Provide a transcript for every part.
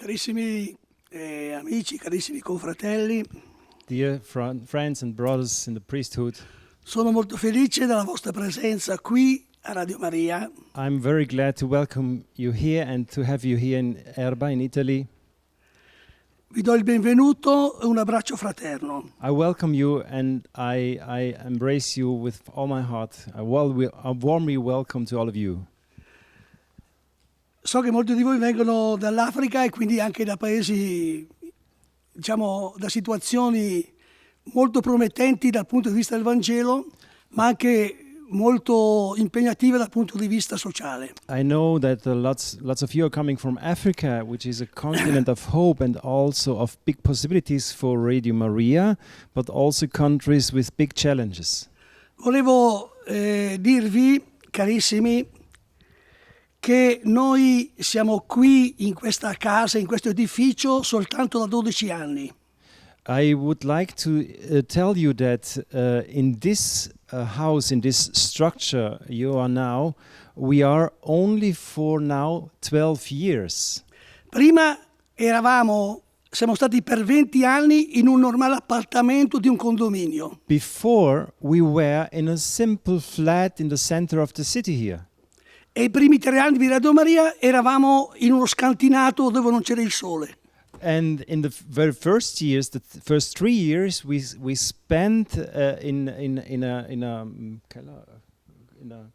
Carissimi amici, carissimi confratelli, Dear friends and brothers in the priesthood, sono molto felice della vostra presenza qui a Radio Maria. I'm very glad to welcome you here and to have you here in Erba, in Italy. Vi do il benvenuto e un abbraccio fraterno. I welcome you and I embrace you with all my heart. I warmly welcome to all of you. So che molti di voi vengono dall'Africa e quindi anche da paesi, diciamo, da situazioni molto promettenti dal punto di vista del Vangelo, ma anche molto impegnative dal punto di vista sociale. I know that lots of you are coming from Africa, which is a continent of hope and also of big possibilities for Radio Maria, but also countries with big challenges. Volevo dirvi, carissimi, che noi siamo qui in questa casa, in questo edificio, soltanto da 12 anni. I would like to tell you that in this house, in this structure you are now, we are only for now 12 years. Prima siamo stati per 20 anni in un normale appartamento di un condominio. Before we were in a simple flat in the center of the city here. E i primi 3 anni di Radio Maria eravamo in uno scantinato dove non c'era il sole. And in the very first years, the first 3 years, we spent in a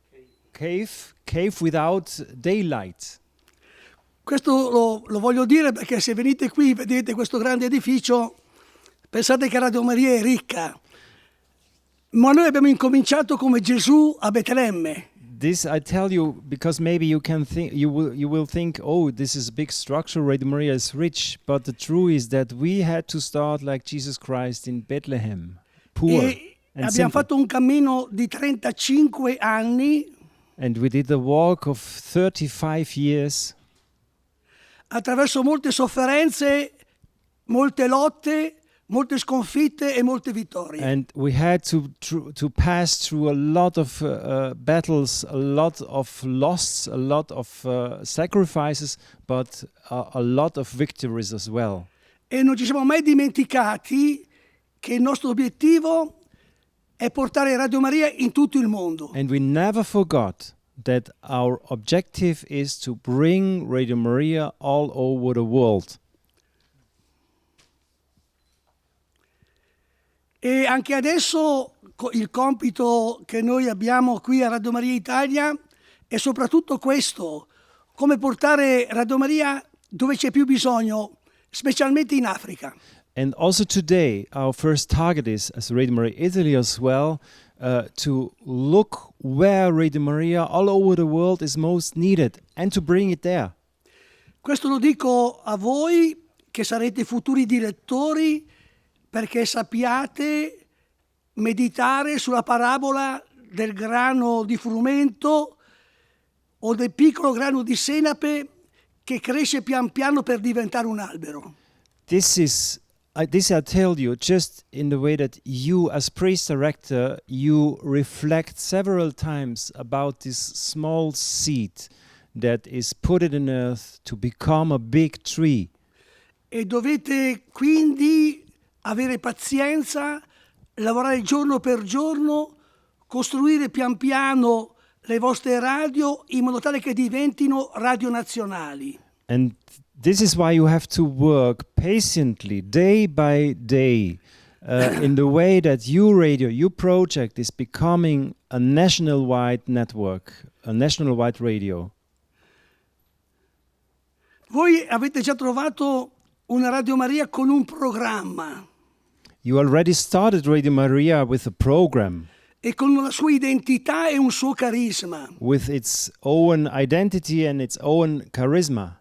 cave without daylight. Questo lo voglio dire perché se venite qui e vedete questo grande edificio, pensate che Radio Maria è ricca. Ma noi abbiamo incominciato come Gesù a Betlemme. This I tell you because maybe you can think you will think, oh, this is a big structure. Radio Maria is rich, but the truth is that we had to start like Jesus Christ in Bethlehem, poor and abbiamo simple. fatto un cammino di 35 anni. And we did a walk of 35 years. Attraverso molte sofferenze, molte lotte, molte sconfitte e molte vittorie. And we had to pass through a lot of battles, a lot of loss, a lot of sacrifices, but a lot of victories as well. E non ci siamo mai dimenticati che il nostro obiettivo è portare Radio Maria in tutto il mondo. And we never forgot that our objective is to bring Radio Maria all over the world. E anche adesso il compito che noi abbiamo qui a Radio Maria Italia è soprattutto questo: come portare Radio Maria dove c'è più bisogno, specialmente in Africa. And also today, our first target is, as Radio Maria Italy as well, to look where Radio Maria all over the world is most needed and to bring it there. Questo lo dico a voi che sarete futuri direttori, perché sappiate meditare sulla parabola del grano di frumento o del piccolo grano di senape che cresce pian piano per diventare un albero. This I tell you just in the way that you as priest director, you reflect several times about this small seed that is put in earth to become a big tree. E dovete quindi avere pazienza, lavorare giorno per giorno, costruire pian piano le vostre radio in modo tale che diventino radio nazionali. And this is why you have to work patiently, day by day, in the way that your project is becoming a national-wide network, a national-wide radio. Voi avete già trovato una Radio Maria con un programma. You already started Radio Maria with a program. E con la sua identità e un suo carisma. With its own identity and its own charisma.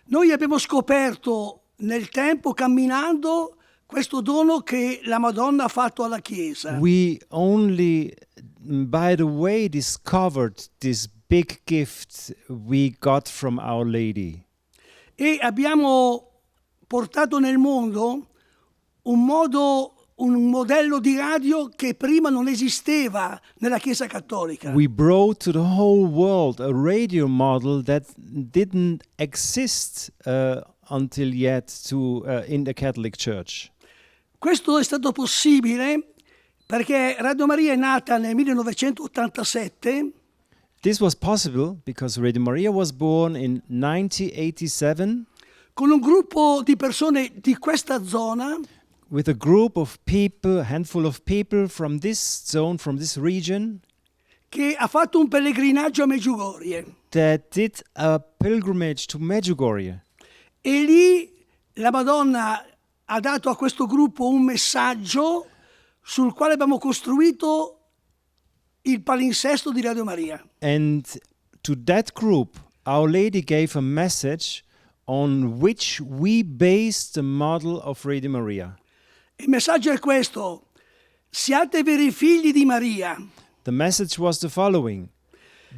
Noi abbiamo scoperto nel tempo, camminando, questo dono che la Madonna ha fatto alla Chiesa. We only, by the way, discovered this big gift we got from Our Lady. E abbiamo portato nel mondo un modello di radio che prima non esisteva nella Chiesa Cattolica. We brought to the whole world a radio model that didn't exist until yet to in the Catholic Church. Questo è stato possibile perché Radio Maria è nata nel 1987 This was possible because Radio Maria was born in 1987 con un gruppo di persone di questa zona with a group of people, a handful of people from this zone, from this region, che ha fatto un pellegrinaggio a Medjugorje. that did a pilgrimage to Medjugorje. E lì la Madonna ha dato a questo gruppo un messaggio sul quale abbiamo costruito il palinsesto di Radio Maria. And to that group, Our Lady gave a message on which we based the model of Radio Maria. Il messaggio è questo: siate veri figli di Maria. The message was the following: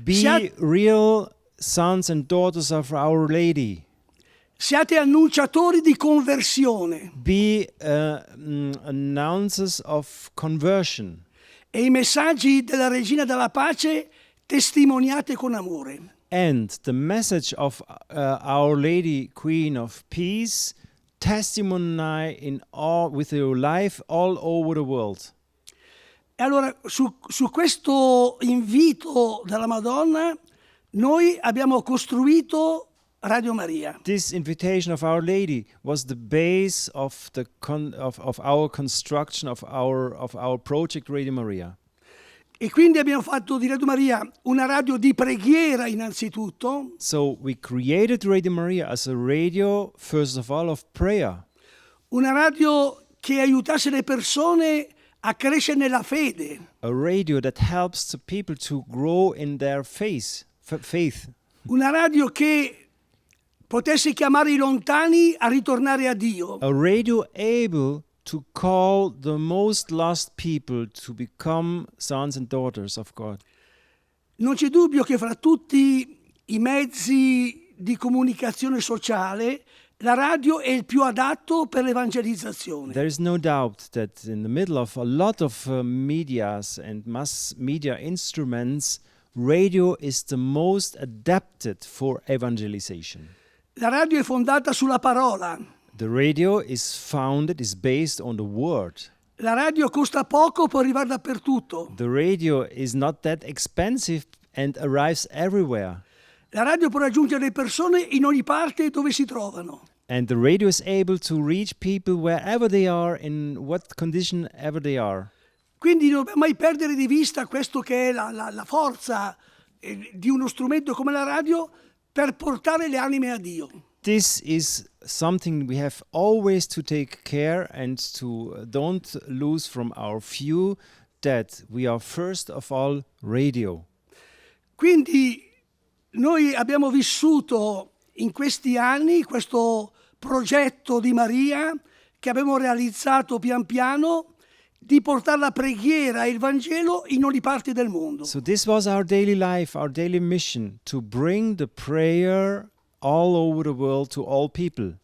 be Siate- real sons and daughters of Our Lady. Siate annunciatori di conversione Be announcers of conversion. e i messaggi della Regina della Pace testimoniate con amore. And the message of Our Lady, Queen of Peace, testimony with your life all over the world. E allora su questo invito della Madonna noi abbiamo costruito Radio Maria. This invitation of Our Lady was the base of of our construction of our project Radio Maria. E quindi abbiamo fatto di Radio Maria una radio di preghiera innanzitutto, So we created Radio Maria as a radio, first of all, of prayer. una radio che aiutasse le persone a crescere nella fede, A radio that helps the people to grow in their faith. una radio che potesse chiamare i lontani a ritornare a Dio. A radio able to call the most lost people to become sons and daughters of God. Non c'è dubbio che fra tutti i mezzi di comunicazione sociale la radio è il più adatto per l'evangelizzazione. There is no doubt that in the middle of a lot of medias and mass media instruments, radio is the most adapted for evangelization. La radio è fondata sulla parola. The radio is based on the word. La radio costa poco, può arrivare dappertutto. The radio is not that expensive and arrives everywhere. La radio può raggiungere le persone in ogni parte dove si trovano. And the radio is able to reach people wherever they are, in what condition ever they are. Quindi non dobbiamo mai perdere di vista questo che è la forza di uno strumento come la radio per portare le anime a Dio. This is something we have always to take care and to don't lose from our view that we are first of all radio. Quindi noi abbiamo vissuto in questi anni questo progetto di Maria che abbiamo realizzato pian piano di portare la preghiera e il Vangelo in ogni parte del mondo. So this was our daily life, our daily mission, to bring the prayer all over the world to all people.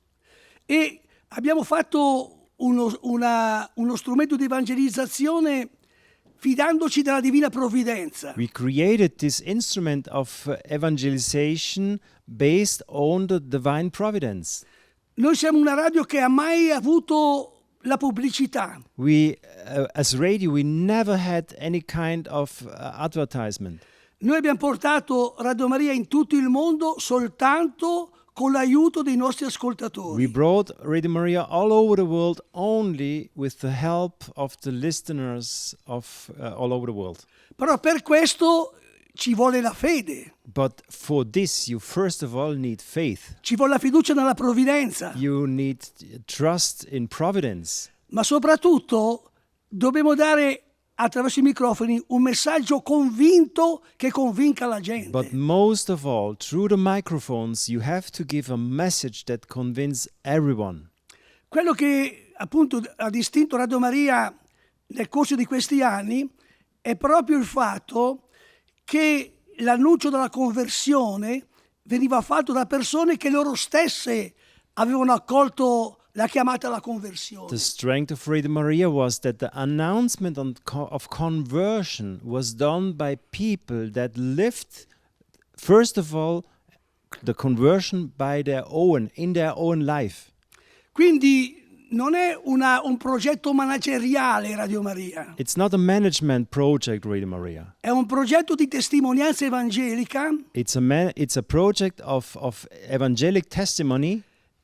E abbiamo fatto uno strumento di evangelizzazione fidandoci della divina provvidenza. We created this instrument of evangelization based on the divine providence. Noi siamo una radio che ha mai avuto la pubblicità. We, as radio, we never had any kind of advertisement. Noi abbiamo portato Radio Maria in tutto il mondo soltanto con l'aiuto dei nostri ascoltatori. We brought Radio Maria all over the world only with the help of the listeners of all over the world. Però per questo ci vuole la fede, But for this, you first of all need faith. ci vuole la fiducia nella provvidenza, You need trust in providence. ma soprattutto dobbiamo dare attraverso i microfoni un messaggio convinto che convinca la gente. But most of all, through the microphones, you have to give a message that convinces everyone. Quello che appunto ha distinto Radio Maria nel corso di questi anni è proprio il fatto che l'annuncio della conversione veniva fatto da persone che loro stesse avevano accolto la chiamata alla conversione. The strength of Radio Maria was that the announcement of conversion was done by people that lived, first of all, the conversion by their own, in their own life. Quindi non è un progetto manageriale Radio Maria, It's not a management project, Radio Maria. è un progetto di testimonianza evangelica It's a project of evangelic testimony,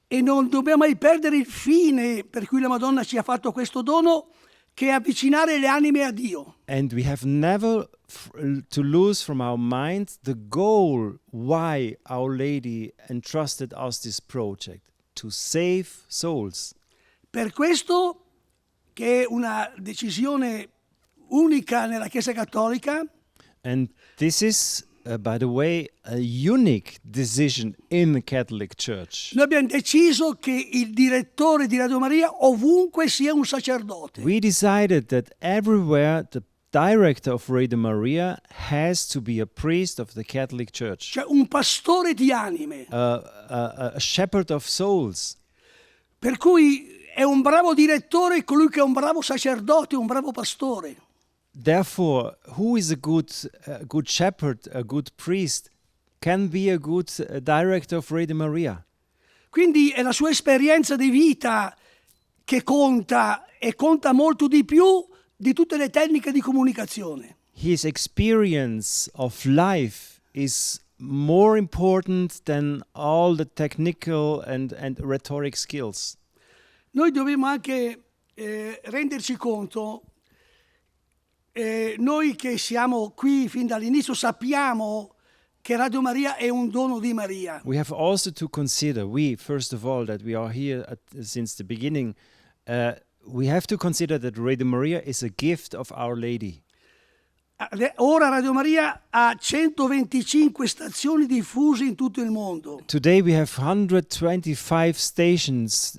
e non dobbiamo mai perdere il fine per cui la Madonna ci ha fatto questo dono, che è avvicinare le anime a Dio. and we have never to lose from our mind the goal why Our Lady entrusted us this project, to save souls. Per questo, che è una decisione unica nella Chiesa Cattolica, And this is, by the way, a unique decision in the Catholic Church. noi abbiamo deciso che il direttore di Radio Maria ovunque sia un sacerdote. We decided that everywhere the director of Radio Maria has to be a priest of the Catholic Church, Cioè un pastore di anime. a shepherd of souls. Per cui è un bravo direttore colui che è un bravo sacerdote, un bravo pastore. Therefore, who is a good shepherd, a good priest, can be a good director of Radio Maria. Quindi è la sua esperienza di vita che conta, e conta molto di più di tutte le tecniche di comunicazione. His experience of life is more important than all the technical and rhetoric skills. Noi dobbiamo anche renderci conto, noi che siamo qui fin dall'inizio sappiamo che Radio Maria è un dono di Maria. We have also to consider, first of all, that we are here since the beginning, we have to consider that Radio Maria is a gift of Our Lady. Ora Radio Maria ha 125 stazioni diffuse in tutto il mondo. Today we have 125 stations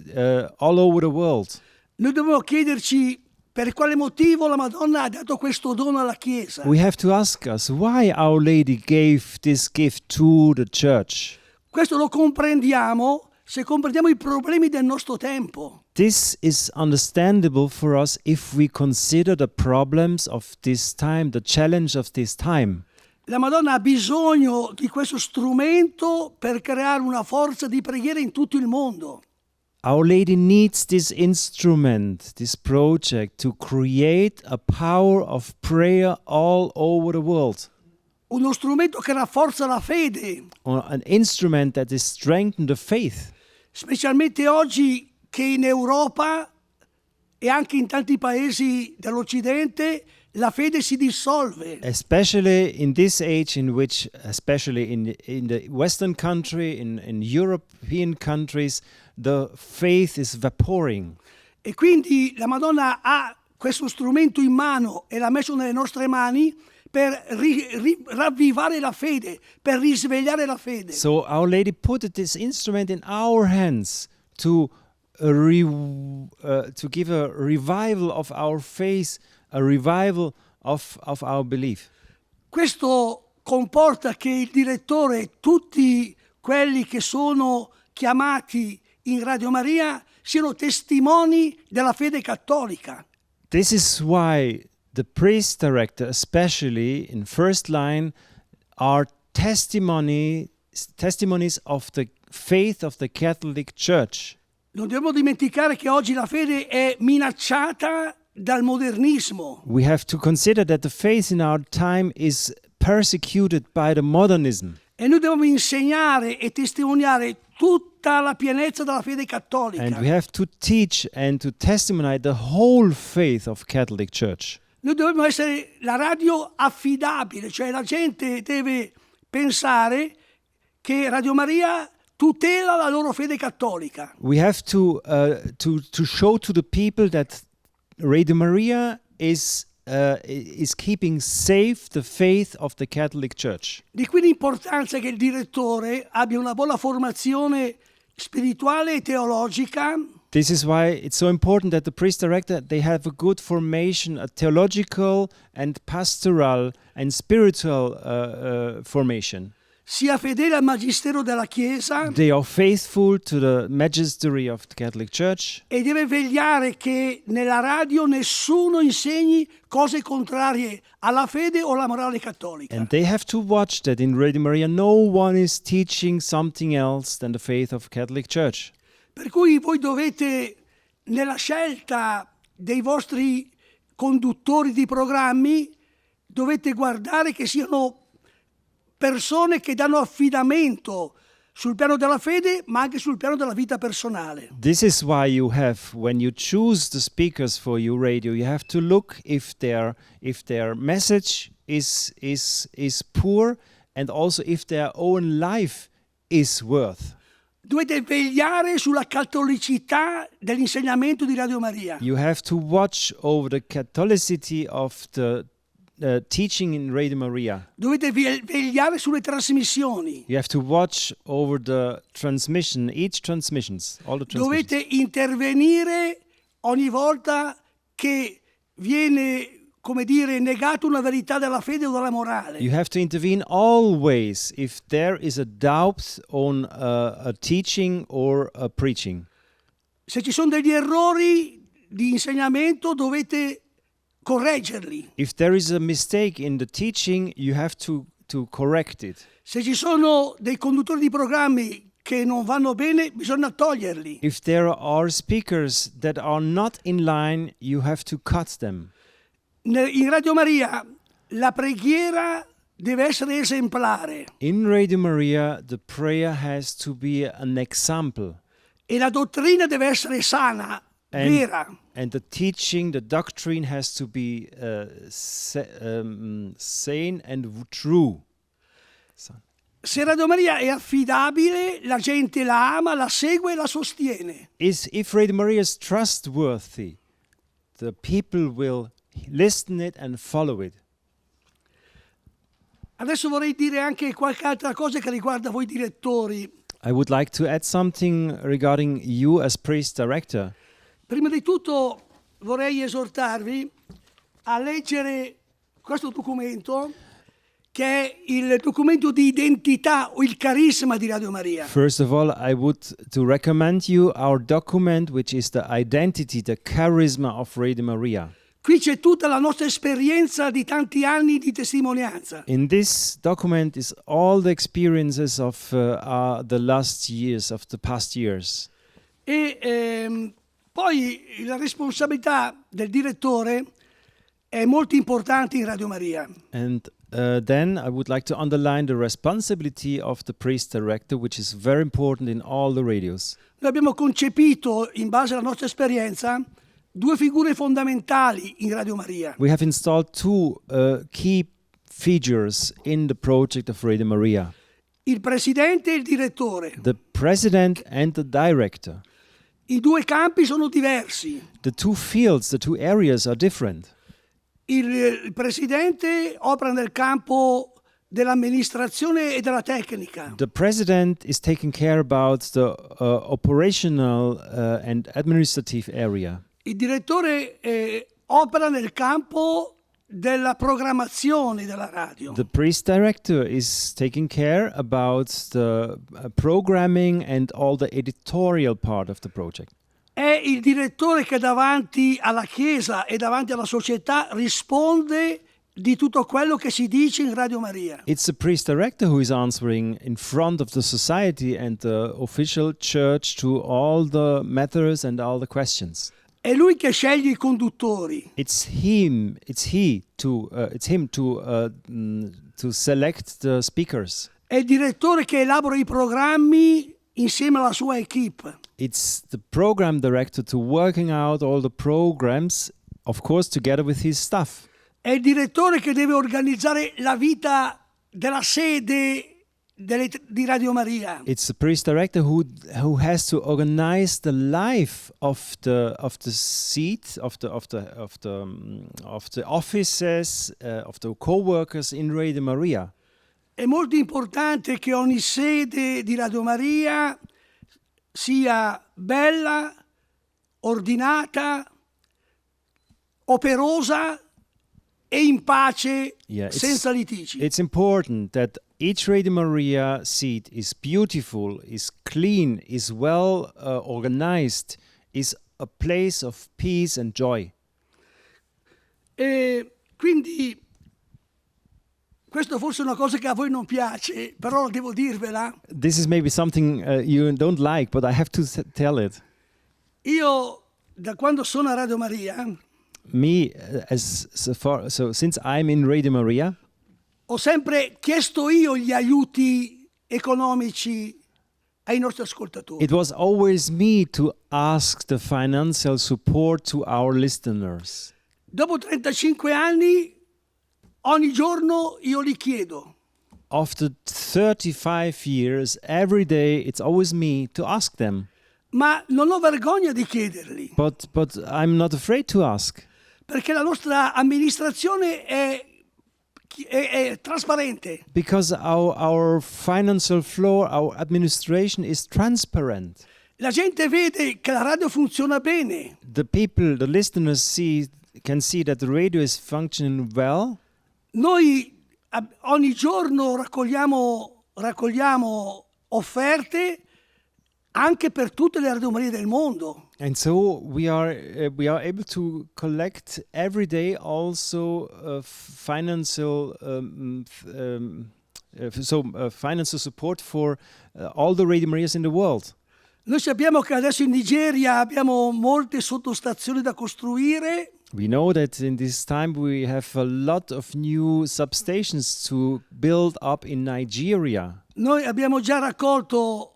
all over the world. Noi dobbiamo chiederci per quale motivo la Madonna ha dato questo dono alla Chiesa. We have to ask us why Our Lady gave this gift to the Church. Questo lo comprendiamo se comprendiamo i problemi del nostro tempo. This is understandable for us if we consider the problems of this time, the challenge of this time. La Madonna ha bisogno di questo strumento per creare una forza di preghiera in tutto il mondo. Our Lady needs this instrument, this project, to create a power of prayer all over the world. Uno strumento che rafforza la fede, An instrument that is strengthen the faith. specialmente oggi che in Europa e anche in tanti paesi dell'Occidente la fede si dissolve. Especially in this age in which, especially in the Western country, in European countries, the faith is vaporing. E quindi la Madonna ha questo strumento in mano e l'ha messo nelle nostre mani per ravvivare la fede, per risvegliare la fede. So Our Lady put this instrument in our hands to give a revival of our faith, a revival of our belief. Questo comporta che il direttore e tutti quelli che sono chiamati in Radio Maria siano testimoni della fede cattolica. This is why the priest director, especially in first line, are testimonies of the faith of the Catholic Church. Non dobbiamo dimenticare che oggi la fede è minacciata dal modernismo. We have to consider that the faith in our time is persecuted by the modernism. E noi dobbiamo insegnare e testimoniare tutta la pienezza della fede cattolica. And we have to teach and to testimony the whole faith of Catholic Church. Noi dobbiamo essere la radio affidabile, cioè la gente deve pensare che Radio Maria tutela la loro fede cattolica. We have to show to the people that Radio Maria is keeping safe the faith of the Catholic Church. Di qui l'importanza che il direttore abbia una buona formazione spirituale e teologica, This is why it's so important that the priest director, they have a good formation, a theological and pastoral and spiritual formation. sia fedele al magistero della Chiesa They are faithful to the magistery of the Catholic Church. e deve vegliare che nella radio nessuno insegni cose contrarie alla fede o alla morale cattolica. And they have to watch that in Radio Maria no one is teaching something else than the faith of Catholic Church. Per cui voi dovete, nella scelta dei vostri conduttori di programmi, dovete guardare che siano persone che danno affidamento sul piano della fede, ma anche sul piano della vita personale. This is why you have, when you choose the speakers for your radio, you have to look if their message is poor, and also if their own life is worth. Dovete vegliare sulla cattolicità dell'insegnamento di Radio Maria. You have to watch over the Catholicity of the teaching in Radio Maria. Dovete vegliare sulle trasmissioni. You have to watch over the transmission, each transmissions, all the transmissions. Dovete intervenire ogni volta che viene, come dire, negata una verità della fede o della morale. You have to intervene always if there is a doubt on a teaching or a preaching. Se ci sono degli errori di insegnamento dovete correggerli. If there is a mistake in the teaching, you have to correct it. Se ci sono dei conduttori di programmi che non vanno bene, bisogna toglierli. If there are speakers that are not in line, you have to cut them. In Radio Maria la preghiera deve essere esemplare In Radio Maria, the prayer has to be an example. e la dottrina deve essere sana, vera. And the teaching, the doctrine has to be sane and true. Se Radio Maria è affidabile, la gente la ama, la segue e la sostiene. If Radio Maria is trustworthy, the people will listen it and follow it. Adesso vorrei dire anche qualche altra cosa che riguarda voi direttori. I would like to add something regarding you as priest director. Prima di tutto vorrei esortarvi a leggere questo documento che è il documento di identità o il carisma di Radio Maria. First of all, I would to recommend you our document, which is the identity, the charisma of Radio Maria. Qui c'è tutta la nostra esperienza di tanti anni di testimonianza. In this document is all the experiences of the last years, of the past years. E poi la responsabilità del direttore è molto importante in Radio Maria. And then I would like to underline the responsibility of the priest director, which is very important in all the radios. Noi abbiamo concepito, in base alla nostra esperienza, due figure fondamentali in Radio Maria. We have installed two key features in the project of Radio Maria. Il presidente e il direttore. The president and the director. I due campi sono diversi. The two fields, the two areas are different. Il presidente opera nel campo dell'amministrazione e della tecnica. The president is taking care about the operational and administrative area. Il direttore opera nel campo della programmazione della radio. The priest director is taking care about the programming and all the editorial part of the project. È il direttore che davanti alla Chiesa e davanti alla società risponde di tutto quello che si dice in Radio Maria. It's the priest director who is answering in front of the society and the official church to all the matters and all the questions. È lui che sceglie i conduttori. It's him to select the speakers. È il direttore che elabora i programmi insieme alla sua equipe. It's the program director to working out all the programs, of course, together with his staff. È il direttore che deve organizzare la vita della sede di Radio Maria. It's the priest director who has to organize the life of the seat of the offices of the co-workers in Radio Maria. È molto importante che ogni sede di Radio Maria sia bella, ordinata, operosa e in pace, senza litigi. It's important that each Radio Maria seat is beautiful, is clean, is well organized, is a place of peace and joy. E quindi questo forse è una cosa che a voi non piace, però devo dirvela. This is maybe something you don't like, but I have to tell it. Io da quando sono a Radio Maria Me, since I'm in Radio Maria, ho sempre chiesto io gli aiuti economici ai nostri ascoltatori. it was always me to ask the financial support to our listeners. Dopo 35 anni, ogni giorno io li chiedo. After 35 years, every day it's always me to ask them. Ma non ho vergogna di chiederli, But I'm not afraid to ask. perché la nostra amministrazione è trasparente. Because our financial flow, our administration is transparent. La gente vede che la radio funziona bene. The people, the listeners can see that the radio is functioning well. Noi ogni giorno raccogliamo offerte anche per tutte le radiomarie del mondo. And so we are able to collect every day also financial financial support for all the Radio Marias in the world. Noi sappiamo che adesso in Nigeria abbiamo molte sottostazioni da costruire. We know that in this time we have a lot of new substations to build up in Nigeria. Noi abbiamo già raccolto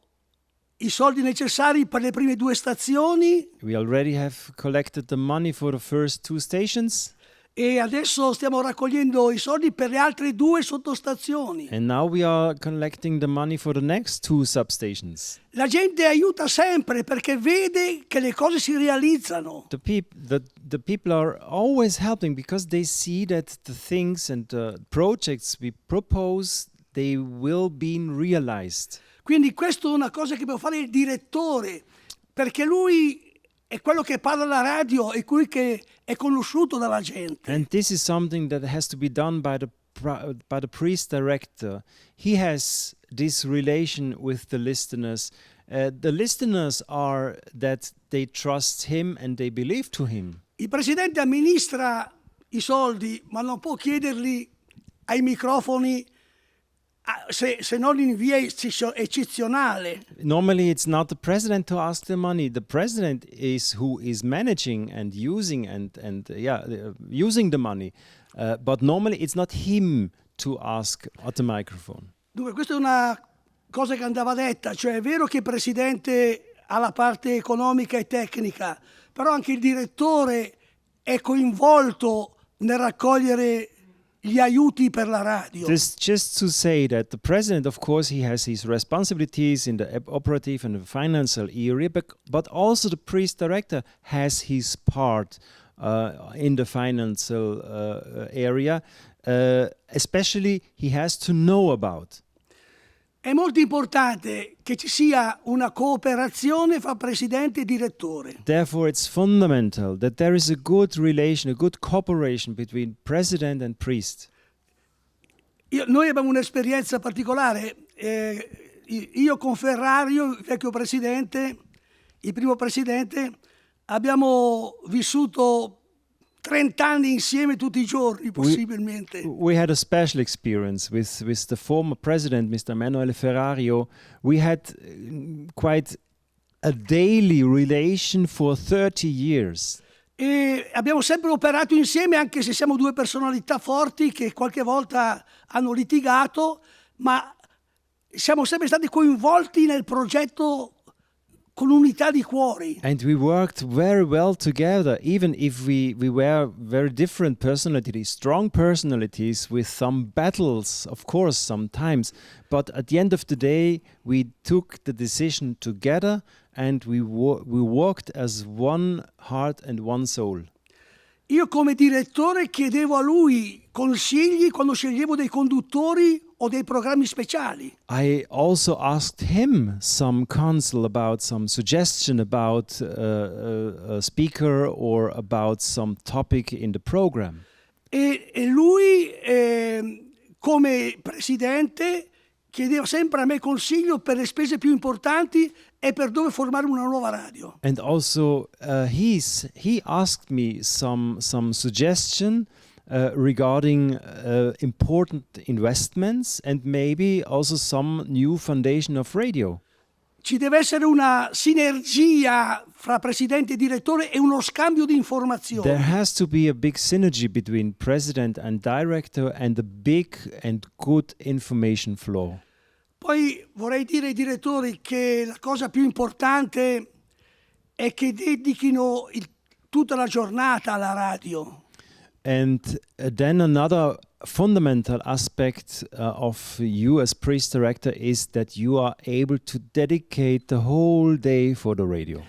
i soldi necessari per le prime 2 stazioni We already have collected the money for the first 2 stations, e adesso stiamo raccogliendo i soldi per le altre 2 sottostazioni. and now we are collecting the money for the next 2 substations. La gente aiuta sempre perché vede che le cose si realizzano. The people are always helping because they see that the things and the projects we propose, they will be realized. Quindi questa è una cosa che può fare il direttore, perché lui è quello che parla alla radio e quello che è conosciuto dalla gente. And this is something that has to be done by the priest director. He has this relation with the listeners. The listeners are that they trust him and they believe to him. Il presidente amministra i soldi, ma non può chiederli ai microfoni se non in via eccezionale. Normally it's not the president to ask the money. The president is who is managing and using using the money. But normally it's not him to ask at the microphone. Dunque questa è una cosa che andava detta, cioè è vero che il presidente ha la parte economica e tecnica, però anche il direttore è coinvolto nel raccogliere gli aiuti per la radio. This just to say that the president, of course, he has his responsibilities in the operative and the financial area, but also the priest director has his part in the financial area. Especially, he has to know about. È molto importante che ci sia una cooperazione fra presidente e direttore. Therefore, it's fundamental that there is a good relation, a good cooperation between president and priest. Noi abbiamo un'esperienza particolare. Io con Ferrario, il vecchio presidente, il primo presidente, abbiamo vissuto 30 anni insieme tutti i giorni, possibilmente. We had a special experience with the former president, Mr. Emanuele Ferrario. We had quite a daily relation for 30 years. E abbiamo sempre operato insieme, anche se siamo 2 personalità forti che qualche volta hanno litigato, ma siamo sempre stati coinvolti nel progetto con unità di cuori. And we worked very well together, even if we were very different personalities, strong personalities with some battles, of course, sometimes. But at the end of the day, we took the decision together and we walked as one heart and one soul. Io come direttore chiedevo a lui consigli quando sceglievo dei conduttori o dei programmi speciali. I also asked him some counsel about some suggestion about a speaker or about some topic in the program. E lui come presidente chiedeva sempre a me consiglio per le spese più importanti e per dove formare una nuova radio. And also, he asked me some suggestion regarding important investments and maybe also some new foundation of radio. Ci deve essere una sinergia fra presidente e direttore e uno scambio di informazioni. There has to be a big synergy between president and director and a big and good information flow. Poi vorrei dire ai direttori che la cosa più importante è che dedichino tutta la giornata alla radio. And then another fundamental aspect of you as priest director is that you are able to dedicate the whole day for the radio.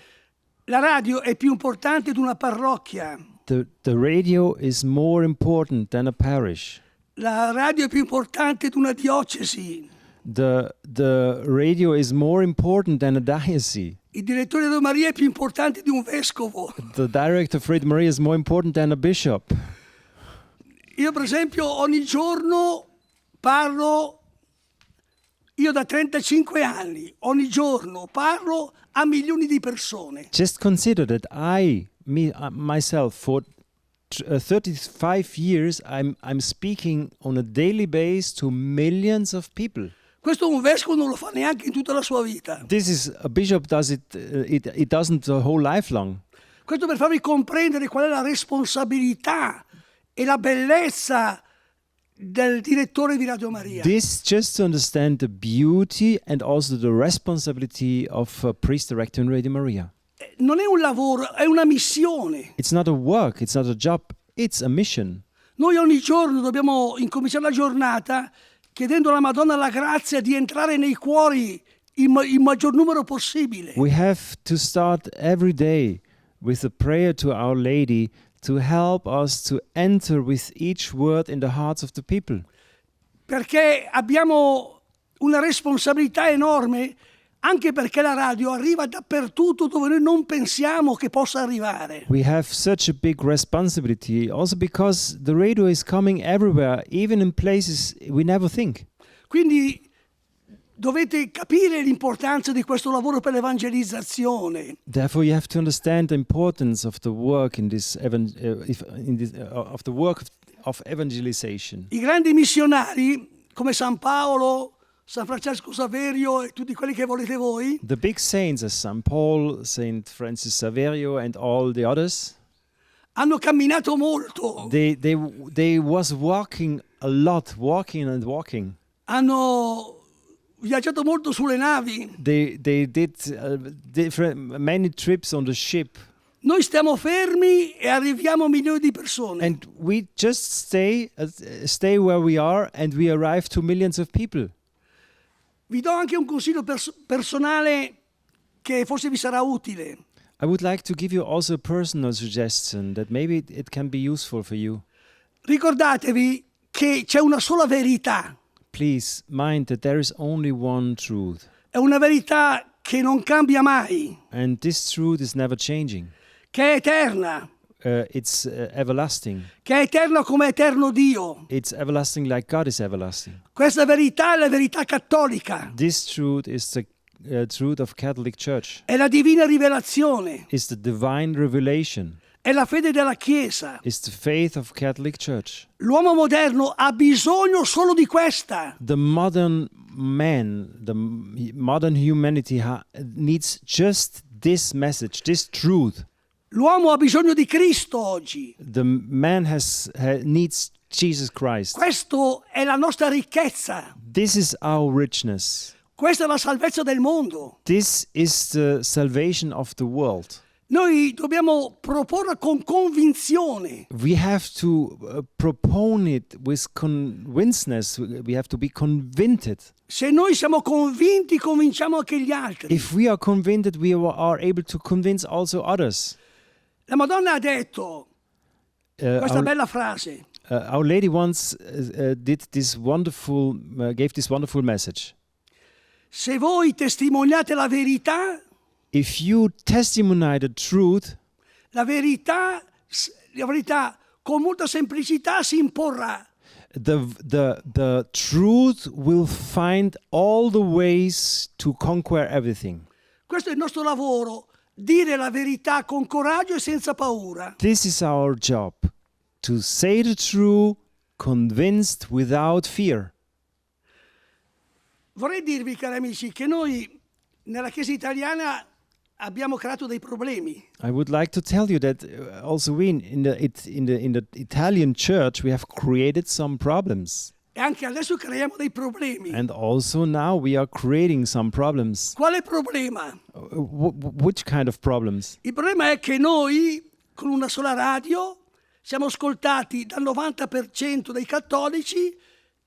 La radio è più importante di una parrocchia. The radio is more important than a parish. La radio è più importante di una diocesi. The radio is more important than a diocese. Il direttore di Maria è più importante di un vescovo. The director of Radio Maria is more important than a bishop. Io per esempio ogni giorno parlo, io da 35 anni, ogni giorno parlo a milioni di persone. Just consider that myself, for 35 years, I'm speaking on a daily basis to millions of people. Questo un vescovo non lo fa neanche in tutta la sua vita. This is a bishop does it doesn't the whole life long. Questo per farvi comprendere qual è la responsabilità e la bellezza del direttore di Radio Maria. This just to understand the beauty and also the responsibility of a priest director in Radio Maria. Non è un lavoro, è una missione. It's not a work, it's not a job, it's a mission. Noi ogni giorno dobbiamo incominciare la giornata chiedendo alla Madonna la grazia di entrare nei cuori il maggior numero possibile. We have to start every day with a prayer to Our Lady to help us to enter with each word in the hearts of the people. Perché abbiamo una responsabilità enorme, anche perché la radio arriva dappertutto dove noi non pensiamo che possa arrivare. We have such a big responsibility also because the radio is coming everywhere, even in places we never think. Quindi dovete capire l'importanza di questo lavoro per l'evangelizzazione. Therefore, you have to understand the importance of the work of evangelization. I grandi missionari come San Paolo, San Francesco Saverio e tutti quelli che volete voi, The big saints as St. Paul, St. Francis Saverio and all the others, hanno camminato molto, they was walking a lot, walking and walking. hanno viaggiato molto sulle navi. They did many trips on the ship, Noi stiamo fermi e arriviamo a milioni di persone. and we just stay where we are, and we arrive to millions of people. Vi do anche un consiglio personale che forse vi sarà utile. I would like to give you also a personal suggestion that maybe it can be useful for you. Ricordatevi che c'è una sola verità. Please mind that there is only one truth, È una verità che non cambia mai, and this truth is never changing. che è eterna, It's everlasting. che è eterna come è eterno Dio. It's everlasting like God is everlasting. Questa verità è la verità cattolica, This truth is the truth of Catholic Church. è la divina rivelazione, It's the divine revelation. è la fede della Chiesa. It's the faith of Catholic Church. L'uomo moderno ha bisogno solo di questa. The modern man, the modern humanity needs just this message, this truth. L'uomo ha bisogno di Cristo oggi. The man needs Jesus Christ. Questa è la nostra ricchezza. This is our richness. Questa è la salvezza del mondo. This is the salvation of the world. Noi dobbiamo proporla con convinzione. We have to propone it with convinceness. We have to be convinced. Se noi siamo convinti, convinciamo anche gli altri. If we are convinced, we are able to convince also others. La Madonna ha detto questa bella frase. Our Lady once gave this wonderful message. Se voi testimoniate la verità, If you testimony the truth, la verità con molta semplicità si imporrà. the truth will find all the ways to conquer everything. Questo è il nostro lavoro, dire la verità con coraggio e senza paura. This is our job, to say the truth, convinced without fear. Vorrei dirvi, cari amici, che noi nella Chiesa italiana abbiamo creato dei problemi. I would like to tell you that also we in the Italian church we have created some problems. E anche adesso creiamo dei problemi. And also now we are creating some problems. Quale problema? Which kind of problems? Il problema è che noi, con una sola radio, siamo ascoltati dal 90% dei cattolici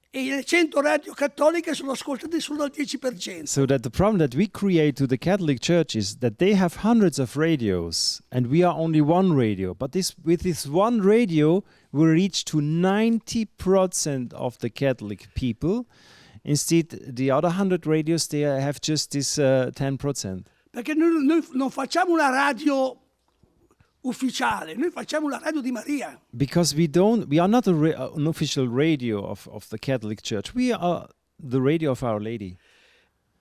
e le 100 radio cattoliche sono ascoltate solo dal 10%. So that the problem that we create to the Catholic Church is that they have hundreds of radios and we are only one radio. But with this one radio, we reach to 90% of the Catholic people. Instead, the other 100 radios, they have just this 10%. Perché noi non facciamo una radio ufficiale, noi facciamo la radio di Maria. Because we are not an official radio of the Catholic Church. We are the radio of Our Lady.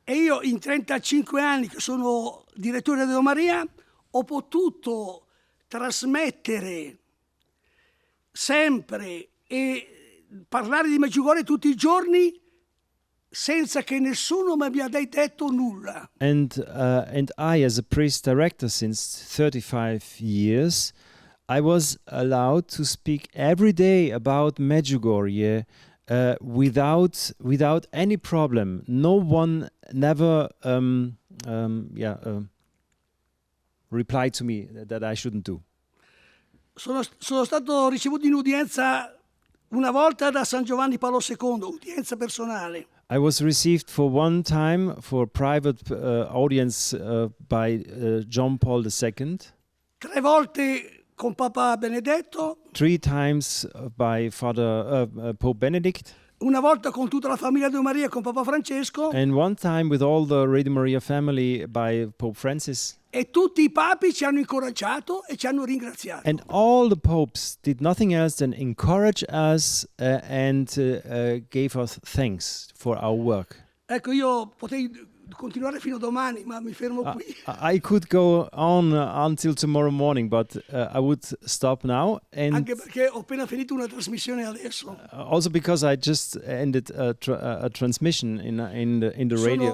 E io in 35 anni che sono direttore di Radio Maria ho potuto trasmettere sempre e parlare di Medjugorje tutti i giorni senza che nessuno mi abbia detto nulla. And I, as a priest director since 35 years, I was allowed to speak every day about Medjugorje without any problem. No one never replied to me that I shouldn't do. Sono stato ricevuto in udienza una volta da San Giovanni Paolo II, udienza personale. I was received for one time for private audience by John Paul II. 3 volte con Papa Benedetto. 3 times by Father Pope Benedict. Una volta con tutta la famiglia di Maria con Papa Francesco. And one time with all the Radio Maria family by Pope Francis. E tutti i papi ci hanno incoraggiato e ci hanno ringraziato. And all the popes did nothing else than encourage us and gave us thanks for our work. Ecco, io potrei continuare fino a domani, ma mi fermo qui. I could go on until tomorrow morning, but I would stop now. And anche perché ho appena finito una trasmissione adesso. Also because I just ended a transmission in the radio.